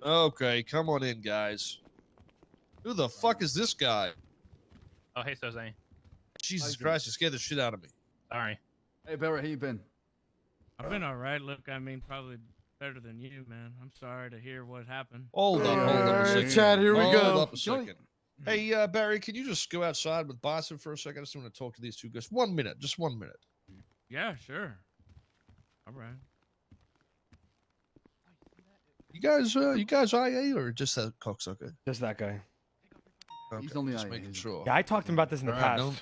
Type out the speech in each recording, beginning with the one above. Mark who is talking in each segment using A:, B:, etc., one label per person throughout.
A: Okay, come on in, guys. Who the fuck is this guy?
B: Oh, hey, Soze.
A: Jesus Christ, you scared the shit out of me.
B: Sorry.
C: Hey, Barry, how you been?
D: I've been all right. Look, I mean, probably better than you, man. I'm sorry to hear what happened.
A: Hold up a second.
C: Chad, here we go.
A: Hold up a second. Hey, Barry, can you just go outside with Boston for a second? I just want to talk to these two guys. 1 minute, just 1 minute.
D: Yeah, sure. All right.
A: You guys IA or just that cocksucker?
E: Just that guy.
A: Okay,
C: He's only
A: just
C: IA.
A: making sure.
E: Yeah, I talked to him about this in the
A: Alright,
E: past.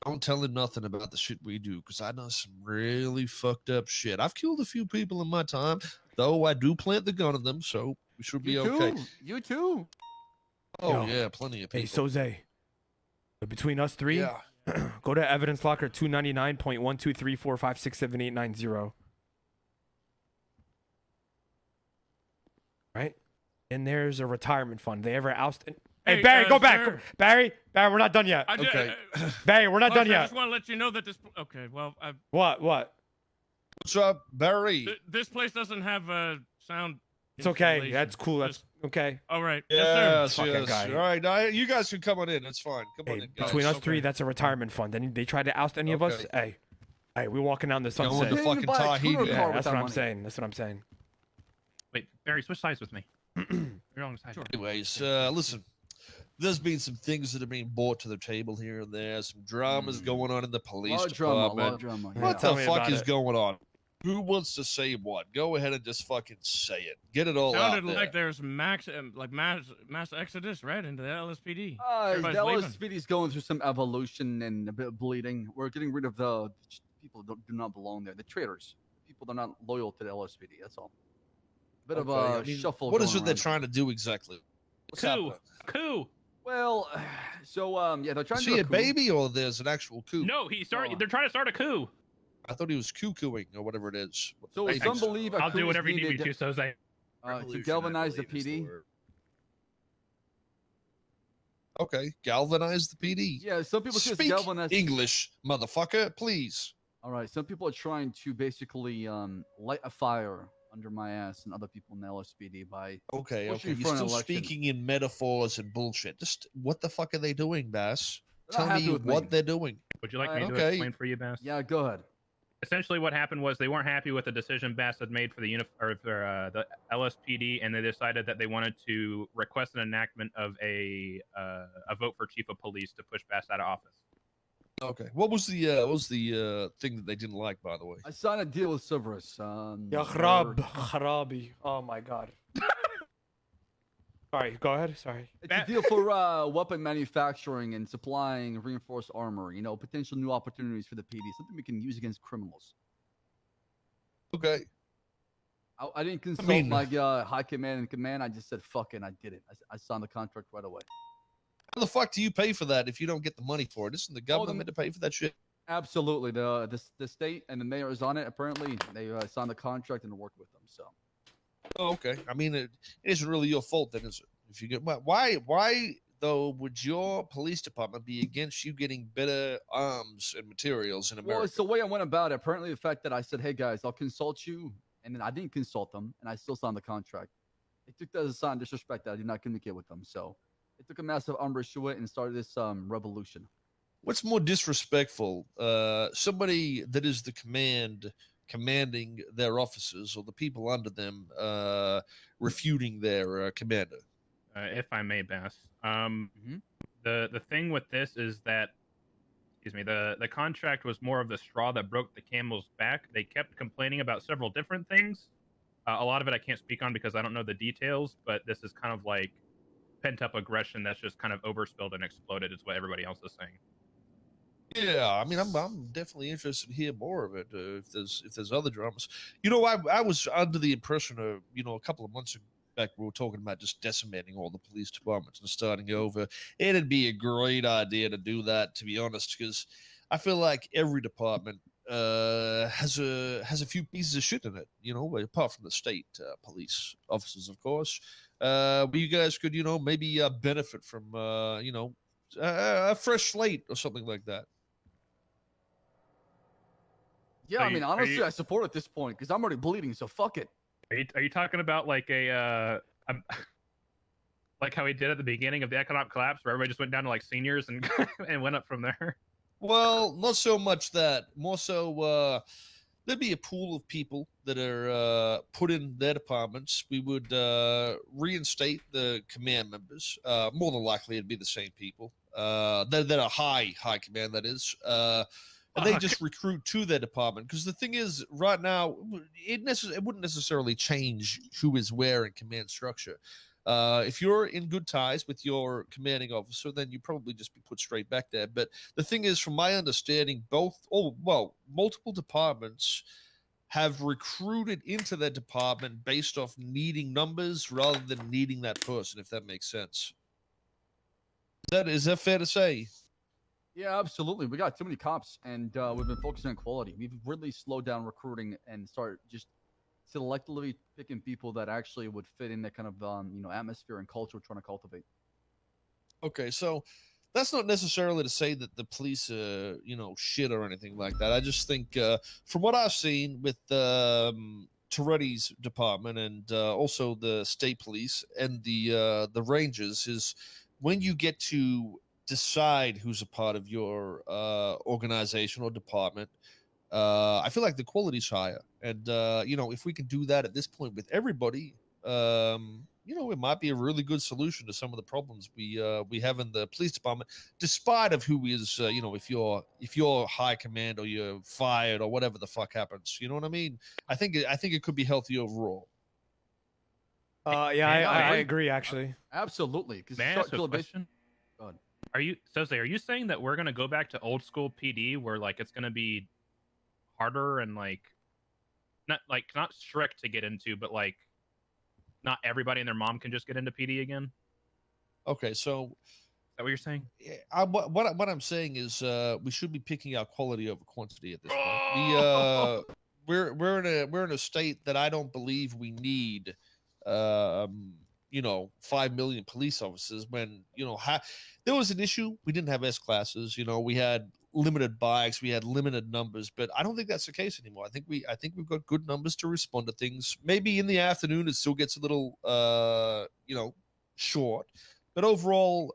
A: Don't tell him nothing about the shit we do, because I know some really fucked up shit. I've killed a few people in my time, though I do plant the gun on them, so we should be okay.
C: You too.
A: Oh,
E: Yo.
A: yeah, plenty of people.
E: Hey, Soze. Between us three,
A: Yeah.
E: go to evidence locker 299.12345678990. Right? And there's a retirement fund. They ever ousted. Hey, Barry, go back.
D: sir.
E: Barry, we're not done yet.
A: Okay.
E: Barry, we're not
D: Mark,
E: done
D: I
E: yet.
D: just want to let you know that this. Okay, well,
E: What?
A: What's up, Barry?
D: this place doesn't have a sound.
E: It's okay.
D: installation.
E: That's cool. That's
D: Just-
E: okay.
D: all right.
A: Yes,
E: Fucking
A: yes.
E: guy.
A: All right, you guys can come on in. It's fine. Come on
E: Hey,
A: in, guys.
E: between us
A: Okay.
E: three, that's a retirement fund. And they tried to oust any of us.
A: Okay.
E: Hey, we're walking down the
A: Going
E: sunset.
A: to
C: Didn't
A: fucking
C: buy a
A: Tahiti.
C: tuner
E: Yeah,
C: car with
E: that's
C: that
E: what I'm
C: money.
E: saying. That's what I'm saying.
B: Wait, Barry, switch sides with me. You're on the side.
A: Anyways, listen. There's been some things that are being brought to the table here and there. Some dramas going on in the police
C: lot of drama.
A: department.
C: Yeah.
A: What
E: Tell
A: the
E: me
A: fuck
E: about
A: is
E: it.
A: going on? Who wants to say what? Go ahead and just fucking say it. Get it all out
D: Sounded
A: there.
D: like there's mass exodus, right, into the LSPD.
C: The
D: Everybody's leaving.
C: LSPD's going through some evolution and a bit of bleeding. We're getting rid of the people that do not belong there. The traitors. People that are not loyal to the LSPD. That's all. Bit of
A: Okay,
C: a
A: I mean,
C: shuffle.
A: What is
C: going
A: it they're
C: around.
A: trying to do exactly? What's happening?
B: Coup.
C: Well, so yeah, they're trying
A: Is
C: to
A: he
C: do
A: a
C: coup.
A: baby or there's an actual coup?
B: No, he started.
C: No.
B: They're trying to start a coup.
A: I thought he was cuckooing or whatever it is.
C: So
A: Hey,
C: some believe a
B: I'll
C: coup
B: do
C: is
B: whatever you need me
C: needed,
B: to, Soze.
C: to galvanize the PD.
A: Okay, galvanize the PD.
C: Yeah, some people say it's
A: Speak
C: galvanize.
A: English, motherfucker, please.
C: All right, some people are trying to basically light a fire under my ass and other people in the LSPD by
A: Okay,
C: pushing
A: okay.
C: for
A: You're
C: an
A: still
C: election.
A: speaking in metaphors and bullshit. Just what the fuck are they doing, Bass?
C: They're not
A: Tell
C: happy
A: me
C: with
A: what
C: me.
A: they're doing.
B: Would you like me to
A: Okay.
B: explain for you, Bass?
C: Yeah, go ahead.
B: Essentially, what happened was they weren't happy with the decision Bass had made for the the LSPD, and they decided that they wanted to request an enactment of a vote for chief of police to push Bass out of office.
A: Okay. What was the thing that they didn't like, by the way?
C: I signed a deal with Cerberus.
E: Ya Kharabi. Oh my god. Sorry, go ahead. Sorry.
C: It's a deal for weapon manufacturing and supplying reinforced armor. You know, potential new opportunities for the PD. Something we can use against criminals.
A: Okay.
C: I didn't consult
A: mean-
C: my high command and command. I just said fuck it. And I did it. I signed the contract right away.
A: How the fuck do you pay for that if you don't get the money for it? Isn't the government meant to pay for that shit?
C: Absolutely. The state and the mayor is on it. Apparently, they signed the contract and worked with them. So.
A: Oh, okay. I mean, it isn't really your fault then, is it? If you get why though would your police department be against you getting better arms and materials in America?
C: Well, it's the way I went about it. Apparently, the fact that I said, "Hey guys, I'll consult you," and then I didn't consult them, and I still signed the contract. They took that as a sign of disrespect that I did not communicate with them. So they took a massive umbrage to it and started this revolution.
A: What's more disrespectful, somebody that is the commanding their officers, or the people under them refuting their commander?
B: If I may, Bass. The thing with this is that, excuse me, the contract was more of the straw that broke the camel's back. They kept complaining about several different things. A lot of it I can't speak on because I don't know the details, but this is kind of like pent-up aggression that's just kind of overspilled and exploded is what everybody else is saying.
A: Yeah, I mean, I'm definitely interested to hear more of it. If there's other dramas, you know, I was under the impression of, you know, a couple of months back we were talking about just decimating all the police departments and starting over. It'd be a great idea to do that, to be honest, because I feel like every department has a few pieces of shit in it, you know, apart from the state police officers, of course. But you guys could, you know, maybe benefit from, you know, a fresh slate or something like that.
C: Yeah, I mean, honestly, I support at this point because I'm already bleeding. So fuck it.
B: Are you talking about like a I'm, like how he did at the beginning of the economic collapse, where everybody just went down to like seniors and and went up from there.
A: Well, not so much that. More so, there'd be a pool of people that are put in their departments. We would reinstate the command members. More than likely, it'd be the same people. That are high command, that is. And they just recruit to their department. Because the thing is, right now, it wouldn't necessarily change who is where in command structure. If you're in good ties with your commanding officer, then you probably just be put straight back there. But the thing is, from my understanding, multiple departments have recruited into their department based off needing numbers rather than needing that person, if that makes sense. Is that fair to say?
C: Yeah, absolutely. We got too many cops, and we've been focusing on quality. We've really slowed down recruiting and start just selectively picking people that actually would fit in that kind of atmosphere and culture we're trying to cultivate.
A: Okay, so that's not necessarily to say that the police, shit or anything like that. I just think, from what I've seen with Toretti's department and also the state police and the Rangers, is when you get to decide who's a part of your organization or department. I feel like the quality's higher, and if we can do that at this point with everybody, it might be a really good solution to some of the problems we have in the police department, despite of who is, if you're high command or you're fired or whatever the fuck happens. You know what I mean? I think it could be healthy overall.
E: Yeah, I agree actually.
C: Absolutely.
B: May I ask a question? Are you saying that we're gonna go back to old school PD where like it's gonna be harder and not strict to get into, but like not everybody and their mom can just get into PD again?
A: Okay, so
B: is that what you're saying?
A: What I'm saying is we should be picking out quality over quantity at this point. We're in a state that I don't believe we need 5 million police officers when there was an issue. We didn't have S classes. We had limited bikes, we had limited numbers, but I don't think that's the case anymore. I think we've got good numbers to respond to things. Maybe in the afternoon it still gets a little short, but overall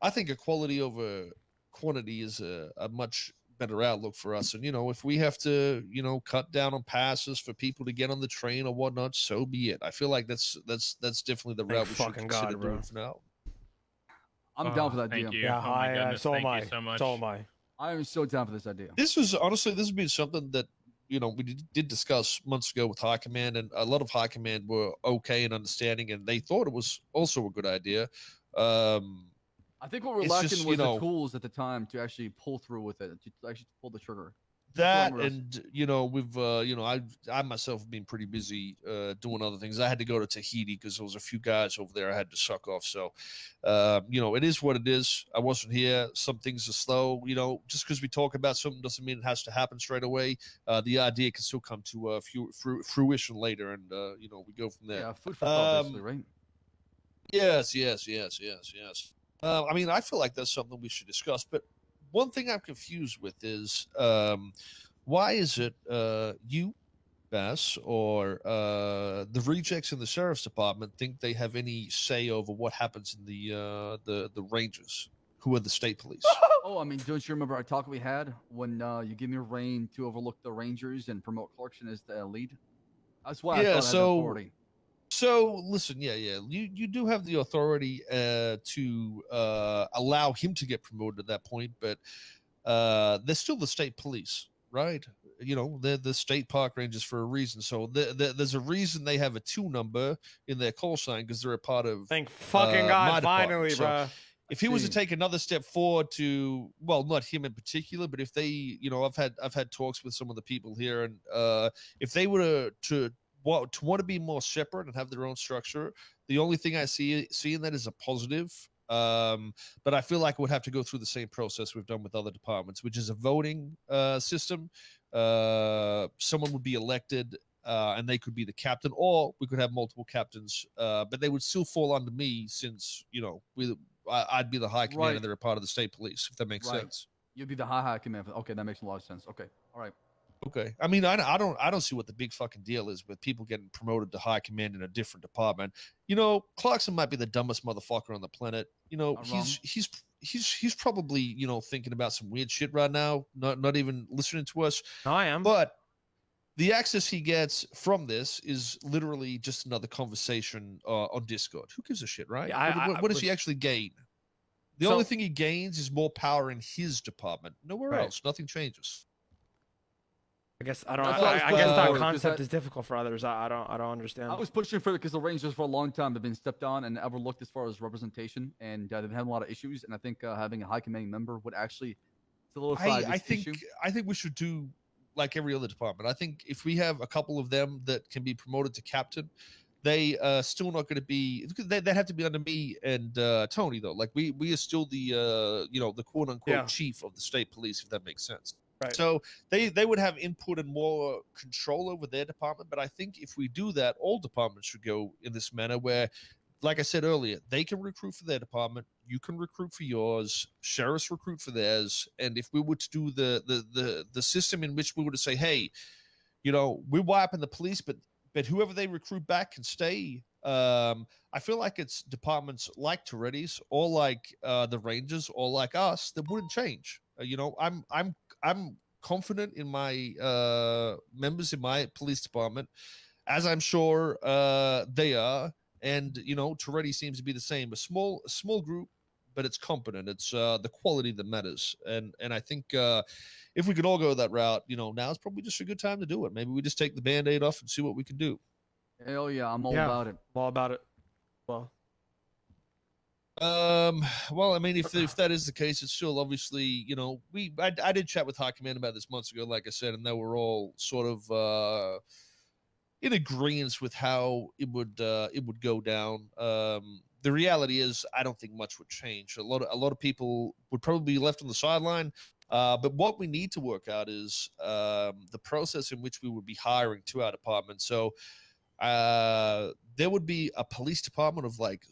A: I think a quality over quantity is a much better outlook for us. And if we have to cut down on passes for people to get on the train or whatnot, so be it. I feel like that's definitely the route we should consider doing for now.
C: I'm down for that idea.
B: Thank you.
E: Yeah,
B: oh my goodness.
E: so
B: thank
E: am
B: you
E: I.
B: so much.
E: So am I.
C: I am so down for this idea.
A: This has been something that we did discuss months ago with High Command, and a lot of High Command were okay and understanding, and they thought it was also a good idea.
C: I think what we're lacking
A: just,
C: was the tools at the time to actually pull through with it, to actually pull the trigger.
A: That, and we've I myself have been pretty busy doing other things. I had to go to Tahiti because there was a few guys over there I had to suck off. So it is what it is. I wasn't here. Some things are slow. Just because we talk about something doesn't mean it has to happen straight away. The idea can still come to fruition later, and we go from there.
C: Yeah, food for thought, basically, right?
A: Yes. I feel like that's something we should discuss, but one thing I'm confused with is why is it you, Bass, or the rejects in the sheriff's department think they have any say over what happens in the Rangers, who are the state police?
C: Oh, don't you remember our talk we had when you give me a reign to overlook the Rangers and promote Clarkson as the lead? That's why I thought I had the authority.
A: So listen, you do have the authority to allow him to get promoted at that point, but they're still the state police, right? They're the state park rangers for a reason. So there's a reason they have a 2 number in their call sign, because they're a part of.
E: Thank fucking God, finally,
A: so,
E: bro.
A: if he was to take another step forward not him in particular, but if they, I've had talks with some of the people here, and if they were to want to be more separate and have their own structure, the only thing I see in that is a positive. But I feel like it would have to go through the same process we've done with other departments, which is a voting system. Someone would be elected, and they could be the captain, or we could have multiple captains, but they would still fall under me, since I'd be the high command and they're a part of the state police, if that makes sense.
C: You'd be the high command. Okay, that makes a lot of sense. Okay, all right.
A: Okay. I mean, I don't see what the big fucking deal is with people getting promoted to high command in a different department. You know, Clarkson might be the dumbest motherfucker on the planet. You know,
C: Not wrong.
A: he's probably, you know, thinking about some weird shit right now, not even listening to us.
E: No, I am.
A: But the access he gets from this is literally just another conversation on Discord. Who gives a shit, right?
E: Yeah,
A: what does he actually gain? The
E: So-
A: only thing he gains is more power in his department. Nowhere
E: Right.
A: else. Nothing changes.
E: I guess I don't.
C: That's what I was
E: I guess that
C: pushing for,
E: concept
C: 'cause
E: is difficult for others. I don't understand.
C: I was pushing for it because the Rangers for a long time have been stepped on and never looked as far as representation, and they've had a lot of issues. And I think having a high commanding member would actually solidify
A: I
C: this
A: think
C: issue.
A: I think we should do like every other department. I think if we have a couple of them that can be promoted to captain, they still not going to be. They have to be under me and Tony though. Like we are still the you know, the quote unquote
E: Yeah.
A: chief of the state police, if that makes sense.
E: Right.
A: So they would have input and more control over their department. But I think if we do that, all departments should go in this manner where, like I said earlier, they can recruit for their department, you can recruit for yours, sheriffs recruit for theirs, and if we were to do the system in which we were to say, hey, you know, we're wiping the police, but whoever they recruit back can stay. I feel like it's departments like Toretti's or like the Rangers or like us that wouldn't change. You know, I'm confident in my members in my police department, as I'm sure they are. And you know, Toretti seems to be the same. A small group, but it's competent. It's the quality that matters. And I think if we could all go that route, you know, now's probably just a good time to do it. Maybe we just take the Band-Aid off and see what we can do.
C: Hell yeah, I'm all
E: Yeah.
C: about it.
E: I'm all about it. Well,
A: Well, I mean, if that is the case, it's still obviously, you know, I did chat with High Command about this months ago, like I said, and they were all sort of in agreement with how it would go down. The reality is, I don't think much would change. A lot of people would probably be left on the sideline. But what we need to work out is the process in which we would be hiring to our department. So there would be a police department of like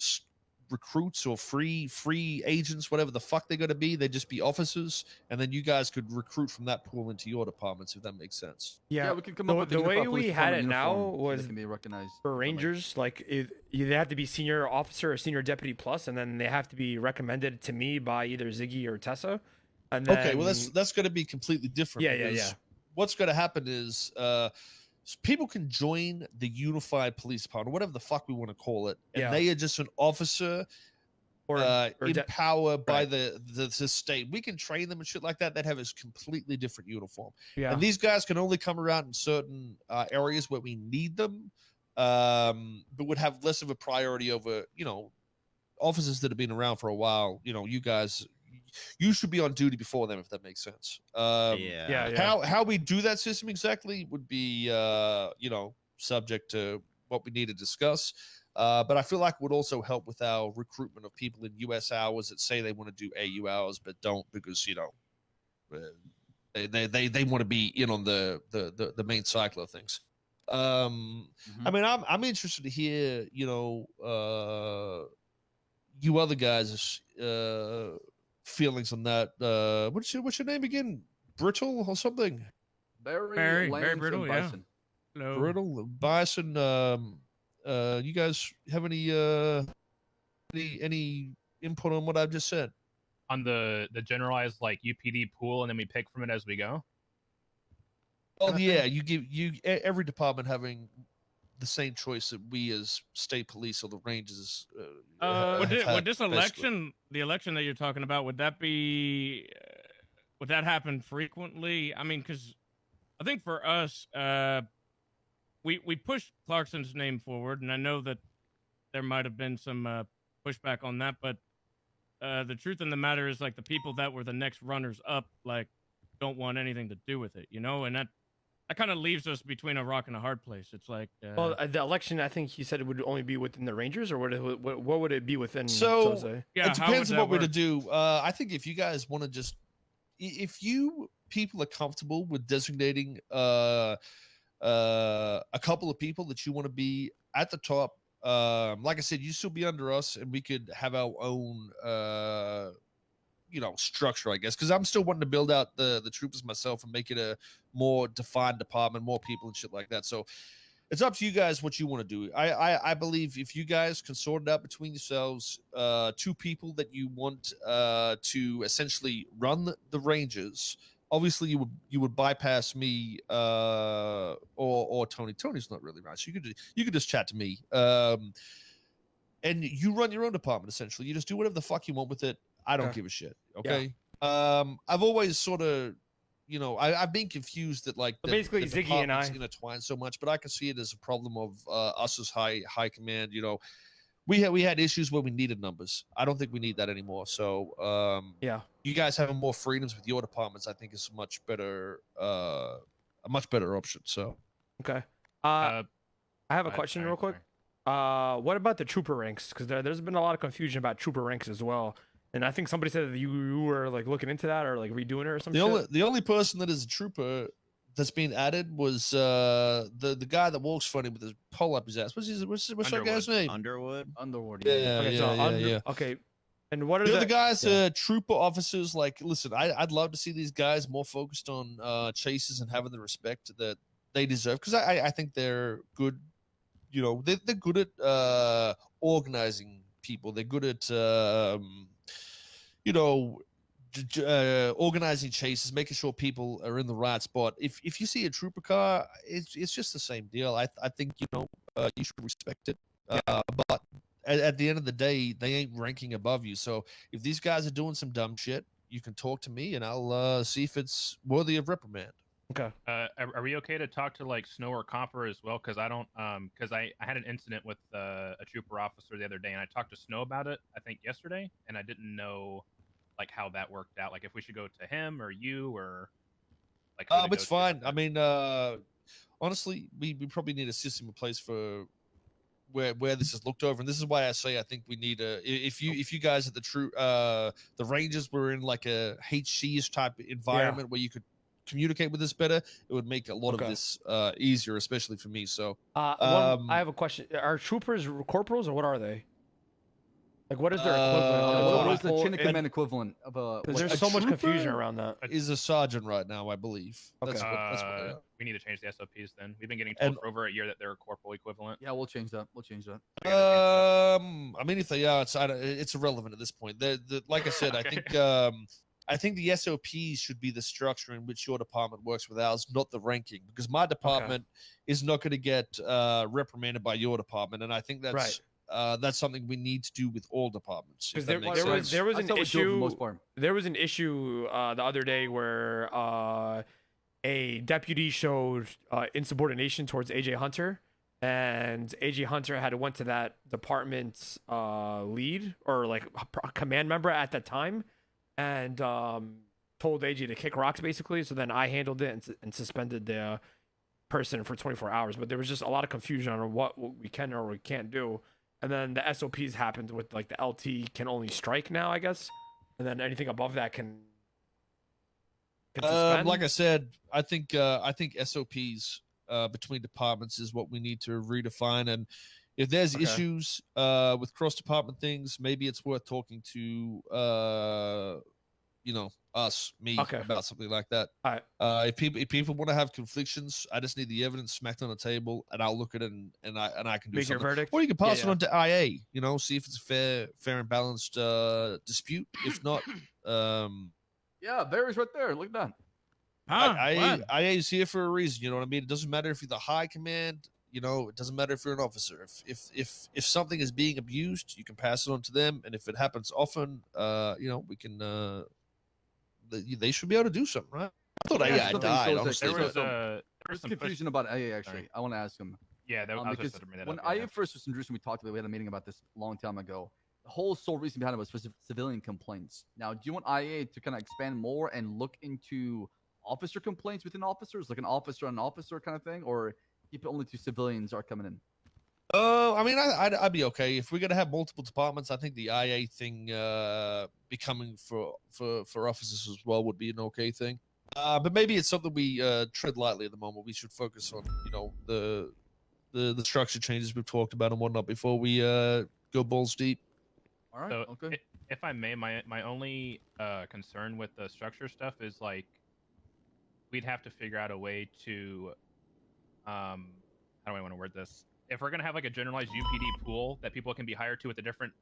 A: recruits or free agents, whatever the fuck they're going to be. They'd just be officers, and then you guys could recruit from that pool into your departments, if that makes sense.
E: yeah.
C: We can come
E: the,
C: up with a
E: the way
C: unified police
E: we had
C: department
E: it now
C: uniform so
E: was
C: they can be recognized
E: for
C: differently.
E: Rangers, like they have to be senior officer or senior deputy plus, and then they have to be recommended to me by either Ziggy or Tessa. And then,
A: Okay, well that's going to be completely different.
E: Yeah, yeah,
A: because
E: yeah.
A: What's going to happen is people can join the unified police department, whatever the fuck we want to call it, and
E: Yeah.
A: they are just an officer
E: or
A: in
E: de-
A: power by
E: right.
A: the state. We can train them and shit like that. That have a completely different uniform.
E: yeah.
A: And these guys can only come around in certain areas where we need them, but would have less of a priority over, you know, officers that have been around for a while. You know, you guys, you should be on duty before them, if that makes sense.
E: yeah.
A: How we do that system exactly would be, you know, subject to what we need to discuss. But I feel like it would also help with our recruitment of people in U.S. hours that say they want to do AU hours but don't because, you know, they want to be in on the main cycle of things. I mean, I'm interested to hear, you know, you other guys' feelings on that. What's your name again? Brittle or something?
C: Barry
D: Barry Brittle,
C: and
D: yeah.
C: Bison.
D: Hello.
A: Brittle, Bison. You guys have any input on what I've just said?
B: On the generalized like UPD pool, and then we pick from it as we go.
A: Well, yeah, every department having the same choice that we as state police or the Rangers.
D: Would this
A: basically.
D: election, the election that you're talking about, would that happen frequently? I mean, because I think for us, we pushed Clarkson's name forward, and I know that there might have been some pushback on that, but the truth in the matter is, like, the people that were the next runners up, like, don't want anything to do with it, you know, and that kind of leaves us between a rock and a hard place. It's like,
E: Well, the election, I think he said it would only be within the Rangers, or what would it be within
A: So
E: Soze?
D: yeah,
A: it
D: how
A: depends
D: would
A: on what
D: that
A: we're to
D: work?
A: do. I think if you guys want to just, if you people are comfortable with designating a couple of people that you want to be at the top, like I said, you still be under us, and we could have our own structure, I guess, because I'm still wanting to build out the troopers myself and make it a more defined department, more people and shit like that. So it's up to you guys what you want to do. I believe if you guys can sort it out between yourselves, 2 people that you want to essentially run the ranges. Obviously, you would bypass me or Tony. Tony's not really right, so you could just chat to me. And you run your own department essentially. You just do whatever the fuck you want with it. I don't give a shit. Okay. I've always sort of, I've been confused that like
E: basically
A: the
E: Ziggy and I
A: intertwine so much, but I can see it as a problem of us as high command. We had issues where we needed numbers. I don't think we need that anymore. So you guys having more freedoms with your departments, I think, is a much better option. So
E: okay. I have a question real quick. What about the trooper ranks? Because there's been a lot of confusion about trooper ranks as well. And I think somebody said that you were like looking into that or like redoing it or something.
A: The only person that is a trooper that's been added was the guy that walks funny with his pole up his ass. What's that guy's name?
F: Underwood.
A: Yeah.
E: Okay. And what are
A: the other guys? Trooper officers. Like, listen, I'd love to see these guys more focused on chases and having the respect that they deserve, because I think they're good. They're good at organizing people. They're good at organizing chases, making sure people are in the right spot. If you see a trooper car, it's just the same deal. I think you should respect it. But at the end of the day, they ain't ranking above you. So if these guys are doing some dumb shit, you can talk to me and I'll see if it's worthy of reprimand.
E: Okay.
B: Are we okay to talk to like Snow or Copper as well? Because I don't, because I had an incident with a trooper officer the other day, and I talked to Snow about it, I think yesterday, and I didn't know like how that worked out. Like if we should go to him or you or like.
A: It's fine. I mean, honestly, we probably need a system in place for where this is looked over, and this is why I say I think we need if you guys at the Rangers were in like a HC-ish type environment where you could communicate with us better, it would make a lot of this easier, especially for me. So
E: I have a question. Are troopers corporals or what are they? Like, what is their equivalent?
C: What is the chain of command equivalent of a?
E: Because there's so much confusion around that.
A: Is a sergeant right now, I believe.
E: Okay.
A: That's what they are.
B: We need to change the SOPs then. We've been getting told for over a year that they're a corporal equivalent.
C: Yeah, we'll change that.
A: I mean, if they are, it's irrelevant at this point. Like I said, I think the SOPs should be the structure in which your department works with ours, not the ranking, because my department is not going to get reprimanded by your department, and I think that's
E: right.
A: That's something we need to do with all departments.
E: Because there was an issue. There was an issue the other day where a deputy showed insubordination towards AJ Hunter, and AJ Hunter had went to that department's lead or like command member at that time, and told AJ to kick rocks basically. So then I handled it and suspended the person for 24 hours. But there was just a lot of confusion on what we can or we can't do. And then the SOPs happened with like the LT can only strike now, I guess. And then anything above that can suspend.
A: Like I said, I think SOPs between departments is what we need to redefine. And if there's issues with cross department things, maybe it's worth talking to me about something like that.
E: All right.
A: If people want to have conflictions, I just need the evidence smacked on the table, and I'll look at it and I can do
E: Make your
A: something.
E: verdict.
A: Or you can pass it on to IA. See if it's a fair and balanced dispute. If not,
C: yeah, Barry's right there. Look at
A: that. IA is here for a reason. You know what I mean? It doesn't matter if you're the high command. It doesn't matter if you're an officer. If something is being abused, you can pass it on to them, and if it happens often, we can. They should be able to do something, right? I thought AI died. Honestly,
B: There was
C: some confusion about IA. Actually,
B: Sorry.
C: I want to ask him.
B: Yeah, I was
C: because
B: just bring that
C: when
B: up,
C: IA first was introduced, we talked about. We had a meeting about this a long time ago. The whole sole reason behind it was for civilian complaints. Now, do you want IA to kind of expand more and look into officer complaints within officers, like an officer on an officer kind of thing, or keep it only to civilians are coming in?
A: I mean, I'd be okay if we're gonna have multiple departments. I think the IA thing becoming for officers as well would be an okay thing. But maybe it's something we tread lightly at the moment. We should focus on the structure changes we've talked about and whatnot before we go balls deep.
C: All right.
B: So
C: okay.
B: If I may, my only concern with the structure stuff is like we'd have to figure out a way to how do I want to word this? If we're gonna have like a generalized UPD pool that people can be hired to with a different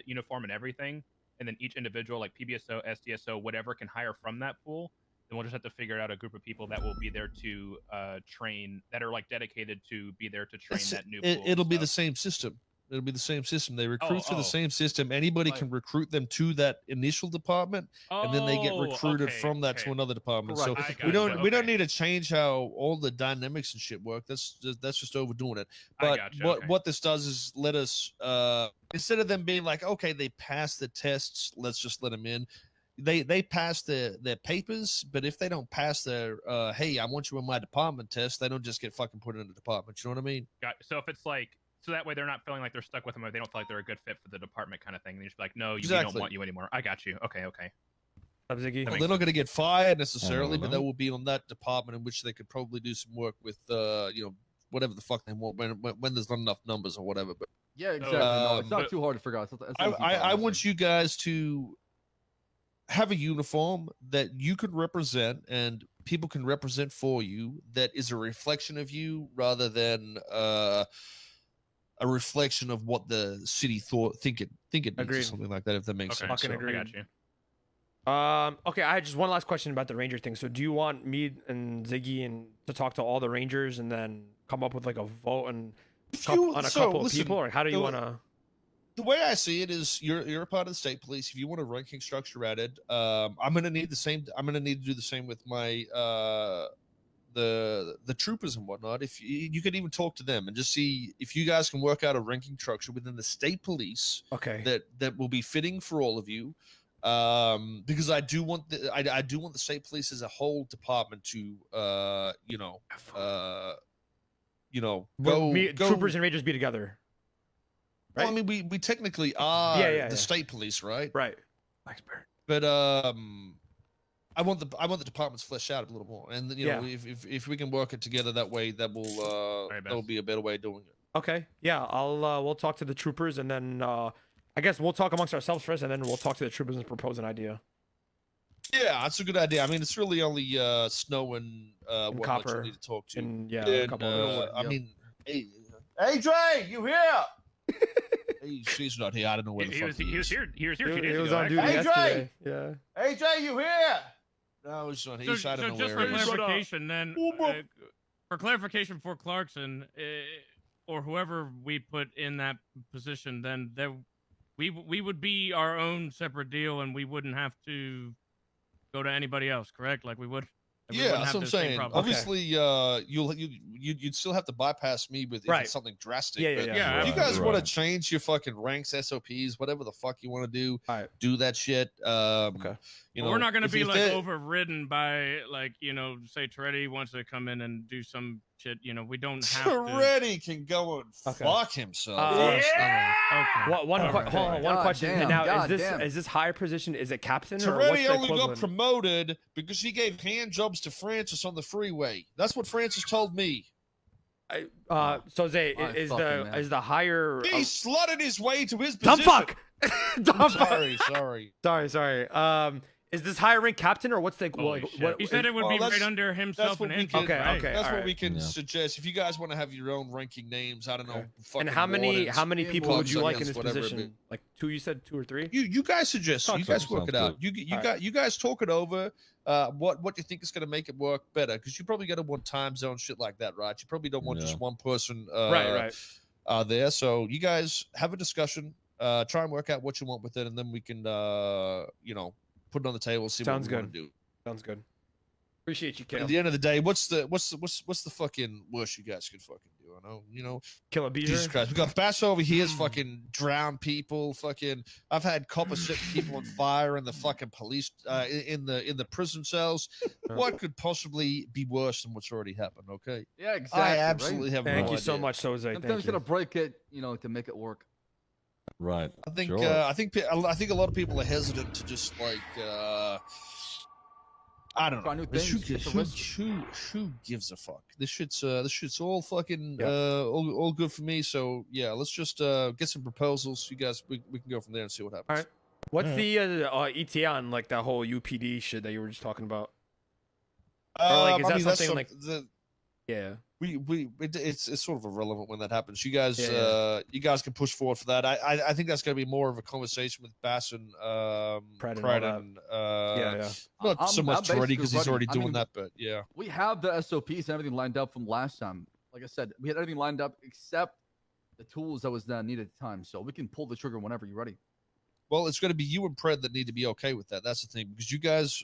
B: uniform and everything, and then each individual like PBSO, SDSO, whatever can hire from that pool, then we'll just have to figure out a group of people that will be there to train, that are like dedicated to be there to train that new pool.
A: It'll be the same system. It'll be the same system. They recruit to the same system. Anybody can recruit them to that initial department, and then they get recruited from that to another department. So we don't need to change how all the dynamics and shit work. That's just overdoing it. But what this does is let us instead of them being like, okay, they passed the tests, let's just let them in. They pass their papers, but if they don't pass their hey, I want you in my department test, they don't just get fucking put in the department. You know what I mean?
B: So if it's like, so that way they're not feeling like they're stuck with them, or they don't feel like they're a good fit for the department kind of thing. They just be like, no, we don't want you anymore. I got you. Okay.
A: Well, they're not going to get fired necessarily, but they will be on that department in which they could probably do some work with, whatever the fuck they want when there's not enough numbers or whatever. But
C: yeah, exactly. No, it's not too hard to figure out.
A: I want you guys to have a uniform that you can represent and people can represent for you that is a reflection of you rather than a reflection of what the city think it needs or something like that, if that makes sense.
B: Fucking agree. I got you.
E: Okay, I had just one last question about the ranger thing. So do you want me and Ziggy to talk to all the rangers and then come up with like a vote and on a couple of people, or how do you want to?
A: The way I see it is, you're a part of the state police. If you want a ranking structure added, I'm gonna need the same. I'm gonna need to do the same with my the troopers and whatnot. If you could even talk to them and just see if you guys can work out a ranking structure within the state police.
E: Okay.
A: That will be fitting for all of you. Because I do want the state police as a whole department to go
E: troopers and rangers be together. Right?
A: Well, I mean, we technically are the state police, right?
E: Right.
A: But I want the departments fleshed out a little more, and if we can work it together that way, that will be a better way of doing it.
E: Okay. Yeah, we'll talk to the troopers, and then I guess we'll talk amongst ourselves first, and then we'll talk to the troopers and propose an idea.
A: Yeah, that's a good idea. I mean, it's really only Snow and
E: Copper
A: you need to talk to.
E: And a couple others.
A: I mean, hey, Dre, you here? She's not here. I don't know where the fuck he was here.
B: He was here 2 days
E: He was
B: ago.
E: on duty yesterday. Yeah.
A: Hey, Dre, you here? No, he's not here. I don't know
D: just
A: where
D: for
A: he is.
D: clarification, then, for clarification for Clarkson, or whoever we put in that position, then we would be our own separate deal, and we wouldn't have to go to anybody else, correct? Like we would.
A: Yeah, that's what I'm saying. Obviously, you'd still have to bypass me with if it's something drastic.
E: Yeah.
A: If you guys want to change your fucking ranks, SOPs, whatever the fuck you want to do, do that shit.
E: Okay.
D: We're not going to be like overridden by say Toretti wants to come in and do some shit. We don't have
A: Toretti can go and fuck himself.
E: One question. Now, is this higher position? Is it captain?
A: Toretti only got promoted because he gave hand jobs to Francis on the freeway. That's what Francis told me.
E: Soze, is the higher?
A: He slutted his way to his position.
E: Dumb fuck. Sorry. Is this higher rank captain, or what's the what?
D: He said it would be right under himself and Andrew.
E: Okay.
A: That's what we can suggest. If you guys want to have your own ranking names, I don't know.
E: And how many people would you like in this position? Like 2? You said 2 or 3.
A: You guys suggest. You guys work it out. You guys talk it over. What you think is going to make it work better? Because you probably got to want time zone shit like that, right? You probably don't want just one person.
E: Right.
A: There. So you guys have a discussion. Try and work out what you want with it, and then we can put it on the table, see what we want to do.
E: Sounds good. Appreciate you, Kale.
A: At the end of the day, what's the fucking worst you guys could fucking do? I know,
E: kill a beaver.
A: Jesus Christ, we got Bass over here. Fucking drown people. Fucking, I've had copper set people on fire in the fucking police in the prison cells. What could possibly be worse than what's already happened? Okay.
C: Yeah, exactly.
A: I absolutely have.
E: Thank you so much, Soze.
C: Sometimes you gotta break it, to make it work.
F: Right.
A: I think I think a lot of people are hesitant to just I don't know. Who gives a fuck? This shit's all fucking all good for me. So yeah, let's just get some proposals. You guys, we can go from there and see what happens.
E: All right. What's the ETA on like that whole UPD shit that you were just talking about? Or like, is
A: I
E: that
A: mean, that's
E: something like?
A: the,
E: Yeah.
A: it's sort of irrelevant when that happens. You guys,
E: Yeah.
A: you guys can push forward for that. I think that's going to be more of a conversation with Bass and
E: Pred and all
A: Pred
E: that.
A: and
E: Yeah.
A: not so
C: I'm
A: much Toretti
C: basically
A: because he's
C: ready.
A: already
C: I
A: doing
C: mean,
A: that. But yeah,
C: We have the SOPs and everything lined up from last time. Like I said, we had everything lined up except the tools that was needed at the time. So we can pull the trigger whenever you're ready.
A: well, it's going to be you and Pred that need to be okay with that. That's the thing because you guys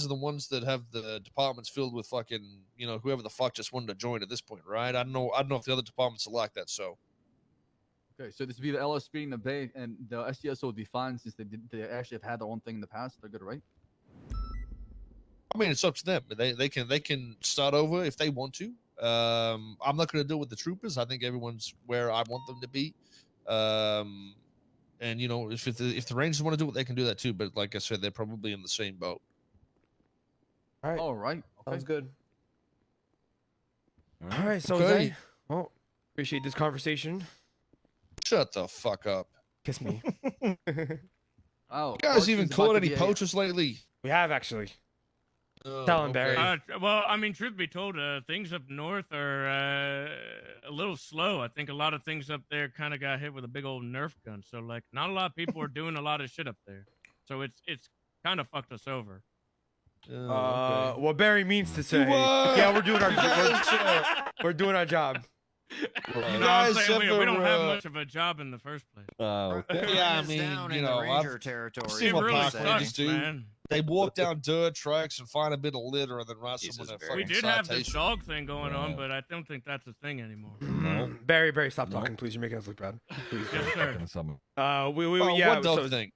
A: are the ones that have the departments filled with fucking, whoever the fuck just wanted to join at this point, right? I don't know if the other departments are like that. So
C: Okay, so this would be the LSP and the Bay, and the SDSO would be fine since they actually have had their own thing in the past. They're good, right?
A: I mean, it's up to them. They can start over if they want to. I'm not going to deal with the troopers. I think everyone's where I want them to be. And if the Rangers want to do it, they can do that too. But like I said, they're probably in the same boat.
C: All right. Okay.
E: Sounds good.
F: All
E: All right, so
A: Okay.
E: well, appreciate this conversation.
A: Shut the fuck up.
E: Kiss me.
C: Oh,
A: You guys even caught any poachers lately?
E: We have actually.
A: Oh,
E: Tell him, Barry.
D: Well, I mean, truth be told, things up north are a little slow. I think a lot of things up there kind of got hit with a big old Nerf gun. So, like, not a lot of people are doing a lot of shit up there. So it's kind of fucked us over.
A: Okay.
E: What Barry means to say.
A: What?
E: Yeah, we're doing our we're doing our job.
A: You
D: No, I'm
A: guys
D: saying we don't have
A: ever,
D: much of a job in the first place.
F: okay.
A: Yeah, I
G: It's
A: mean,
G: down in
A: you
G: the
A: know,
G: Ranger
A: I've
G: territory.
A: seen
D: It
A: what
D: really
A: park
D: sucks,
A: rangers do.
D: man.
A: They walk down dirt tracks and find a bit of litter and then write
G: Jesus,
A: someone a
G: Barry.
D: We
A: fucking
D: did have this
A: citation.
D: dog thing going on,
F: Yeah.
D: but I don't think that's a thing anymore.
F: No.
E: Barry, stop
F: No.
E: talking, please. You're making us look bad. Please.
D: Yes, sir.
F: Gonna summon.
A: Oh,
E: Yeah.
A: what dog
E: so-
A: thing?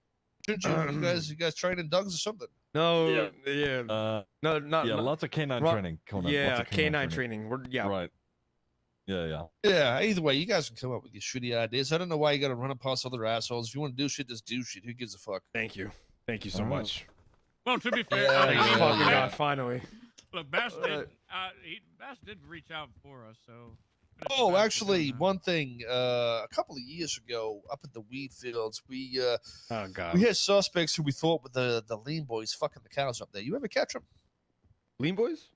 A: Should you guys training dogs or something?
E: No.
F: Yeah.
E: Yeah. No. Not.
F: Yeah,
E: not-
F: lots of canine
E: Ro-
F: training. Conan,
E: yeah.
F: lots of
E: Canine training. We're
F: Right. Yeah.
A: Yeah, either way, you guys can come up with your shitty ideas. I don't know why you got to run up past other assholes. If you want to do shit, just do shit. Who gives a fuck?
E: Thank you so
F: All right.
E: much.
D: Well, to be fair,
A: Yeah,
D: I mean,
A: yeah,
E: Fucking
A: yeah.
E: God, finally.
D: look, Bass did reach out for us, so.
A: Oh, actually, one thing. A couple of years ago, up at the weed fields, we
E: Oh God.
A: had suspects who we thought were the lean boys fucking the cows up there. You ever catch them?
E: Lean boys?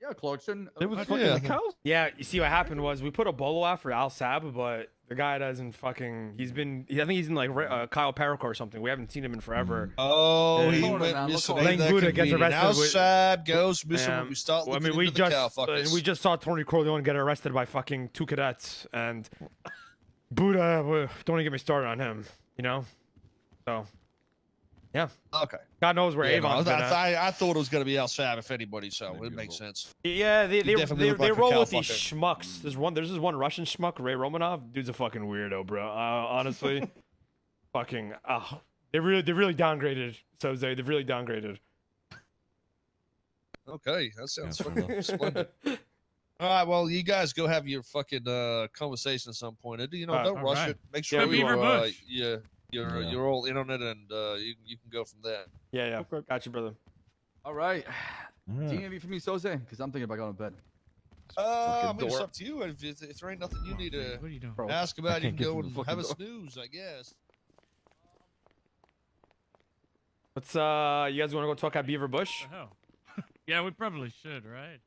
C: Yeah, Clarkson.
F: It was
A: Yeah.
F: fucking the cows.
E: Yeah, you see what happened was we put a bolo out for Al Sab, but the guy doesn't fucking. I think he's in like Kyle Perico or something. We haven't seen him in forever.
A: Oh,
E: Yeah.
A: he
C: Hold on,
A: went
C: man,
A: missing.
C: look,
A: Ain't that
E: Lang Buddha gets
A: convenient?
E: arrested with-
A: Outside goes missing when
E: Um,
A: we start
E: Well, I
A: looking
E: mean,
A: into the cow fuckers.
E: we just saw Tony Corleone get arrested by fucking 2 cadets, and Buddha. Don't even get me started on him. You know, so
A: Okay.
E: God knows where
A: Yeah, no,
E: Avon's been at.
A: I thought it was going to be El Sab, if anybody, so
F: Maybe
A: it
F: a
A: makes
F: little.
A: sense.
E: Yeah, they
A: definitely look like a
E: roll
A: cow
E: with these
A: fucker.
E: schmucks. There's this one Russian schmuck, Ray Romanov. Dude's a fucking weirdo, bro. Honestly, fucking. They really downgraded. So they've really downgraded.
A: Okay, that sounds
F: Yeah,
A: fucking splendid. All right, well, you guys go have your fucking conversation at some point. Don't
D: All
A: rush
D: right.
A: it. Make sure
E: Yeah,
D: Beaver
A: you're
D: Bush.
A: you're
F: Yeah.
A: you're all in on it, and you can go from there.
E: Yeah. Got you, brother.
C: All right.
F: Yeah.
C: DMV for me, Soze, because I'm thinking about going to bed.
A: I mean, it's
F: door.
A: up to you. If there ain't nothing you need to
D: What are you doing?
C: Bro,
A: ask
F: I
A: about, you
F: can't
A: can
F: get
A: go
F: through the
A: and
F: fucking
A: have a
F: door.
A: snooze, I guess.
E: What's you guys want to go talk at Beaver Bush?
D: What the hell? Yeah, we probably should, right?